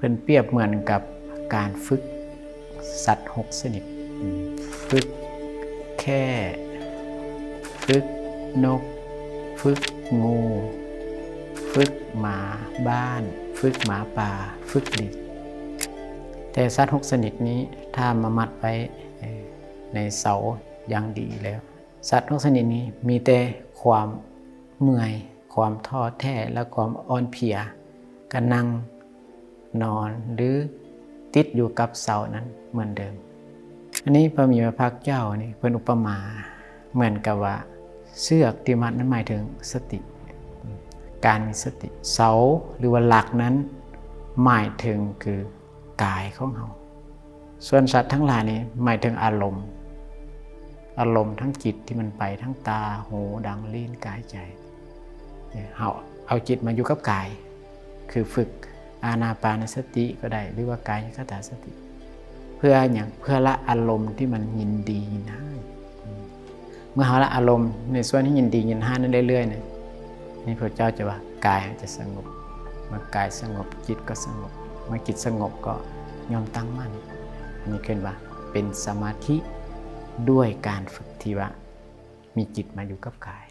เพิ่นเปรียบเหมือนกับการฝึกสัตว์6ชนิดฝึกแค่ฝึกนกฝึกงูฝึกหมาบ้านฝึกหมาป่าฝึกลิงแต่สัตว์6ชนิดนี้ถ้ามามัดไว้ในเสาอย่างดีแล้วสัตว์6ชนิดนี้มีแต่ความเมื่อยความท้อแท้และความอ่อนเพลียก็นั่งนอนหรือติดอยู่กับเสานั้นเหมือนเดิมอันนี้พระมีพระภาคเจ้านี่เป็นอุปมาเหมือนกับว่าเชือกที่มัดนั้นหมายถึงสติการมีสติเสาหรือว่าหลักนั้นหมายถึงคือกายของเราส่วนสัตว์ทั้งหลายนี้หมายถึงอารมณ์ทั้งจิตที่มันไปทั้งตาหูดังลิ้นกายใจเอาจิตมาอยู่กับกายคือฝึกอานาปานสติก็ได้หรือว่ากายคตาสติเพื่ออย่างเพื่อละอารมณ์ที่มันยินดียินร้ายเมื่อเราละอารมณ์ในส่วนที่ยินดียินร้ายนั้นเรื่อยๆเนี่ยนี่พระเจ้าจะว่ากายจะสงบเมื่อกายสงบจิตก็สงบเมื่อจิตสงบก็ยอมตั้งมั่นอันนี้ขึ้นว่าเป็นสมาธิด้วยการฝึกที่ว่ามีจิตมาอยู่กับกาย